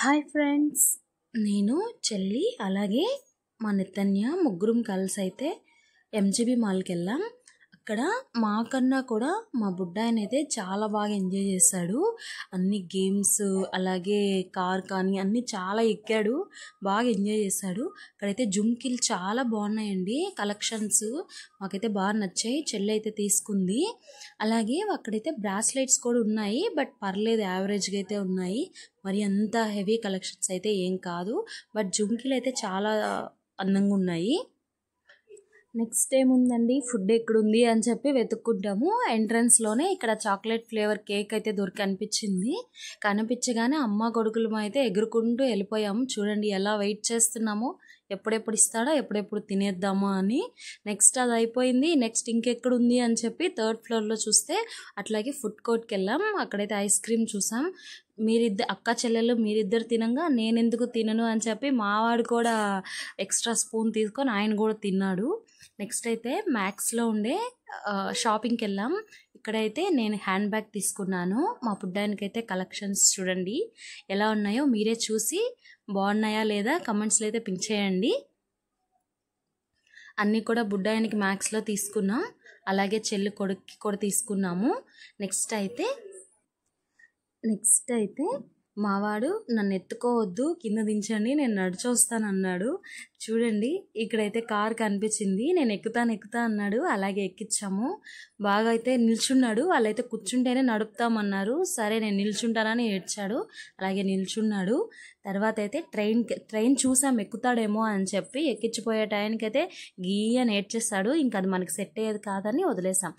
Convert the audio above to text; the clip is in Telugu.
హాయ్ ఫ్రెండ్స్, నేను చెల్లి అలాగే మా నితన్య ముగ్గురం కలిసి అయితే ఎంజీబీ మాల్కి వెళ్ళాం. అక్కడ మాకన్నా కూడా మా బుడ్డాయనైతే చాలా బాగా ఎంజాయ్ చేశాడు. అన్ని గేమ్స్ అలాగే కార్ కానీ అన్నీ చాలా ఎక్కాడు, బాగా ఎంజాయ్ చేశాడు. అక్కడైతే జుమ్కిలు చాలా బాగున్నాయండి, కలెక్షన్స్ మాకైతే బాగా నచ్చాయి. చెల్లి అయితే తీసుకుంది. అలాగే అక్కడైతే బ్రాస్లెట్స్ కూడా ఉన్నాయి, బట్ పర్లేదు, యావరేజ్గా అయితే ఉన్నాయి. మరి అంత హెవీ కలెక్షన్స్ అయితే ఏం కాదు, బట్ జుమ్కీలు అయితే చాలా అందంగా ఉన్నాయి. నెక్స్ట్ ఏముందండి, ఫుడ్ ఎక్కడుంది అని చెప్పి వెతుక్కుంటాము. ఎంట్రన్స్లోనే ఇక్కడ చాక్లెట్ ఫ్లేవర్ కేక్ అయితే అనిపించింది. కనిపించగానే అమ్మ కొడుకులు అయితే ఎగురుకుంటూ వెళ్ళిపోయాము. చూడండి ఎలా వెయిట్ చేస్తున్నామో, ఎప్పుడెప్పుడు ఇస్తాడో, ఎప్పుడెప్పుడు తినేద్దామా అని. నెక్స్ట్ అది అయిపోయింది. నెక్స్ట్ ఇంకెక్కడుంది అని చెప్పి 3rd ఫ్లోర్లో చూస్తే అట్లాగే ఫుడ్ కోర్ట్కి వెళ్ళాం. అక్కడైతే ఐస్ క్రీమ్ చూసాం. అక్క చెల్లెలు మీరిద్దరు తినంగా నేనెందుకు తినను అని చెప్పి మావాడు కూడా ఎక్స్ట్రా స్పూన్ తీసుకొని ఆయన కూడా తిన్నాడు. నెక్స్ట్ అయితే మ్యాక్స్లో ఉండే షాపింగ్కి వెళ్ళాం. ఇక్కడైతే నేను హ్యాండ్ బ్యాగ్ తీసుకున్నాను. మా బుడ్డానికైతే కలెక్షన్స్ చూడండి ఎలా ఉన్నాయో, మీరే చూసి బాగున్నాయా లేదా కమెంట్స్లో అయితే పింక్ చేయండి. అన్నీ కూడా బుడ్డాయనికి మ్యాక్స్లో తీసుకున్నాం. అలాగే చెల్లి కొడుక్కి కూడా తీసుకున్నాము. నెక్స్ట్ అయితే మావాడు నన్ను ఎత్తుకోవద్దు, కింద దించండి, నేను నడిచొస్తాను అన్నాడు. చూడండి ఇక్కడైతే కార్ కనిపించింది, నేను ఎక్కుతా అన్నాడు. అలాగే ఎక్కించాము. బాగా అయితే నిల్చున్నాడు. వాళ్ళైతే కూర్చుంటేనే నడుపుతామన్నారు. సరే నేను నిల్చుంటానని ఏడ్చాడు. అలాగే నిల్చున్నాడు. తర్వాత అయితే ట్రైన్ చూసాం ఎక్కుతాడేమో అని చెప్పి, ఎక్కించిపోయే టైంకి అయితే గీ అని ఏడ్చేస్తాడు. ఇంకా అది మనకి సెట్ అయ్యేది కాదని వదిలేసాం.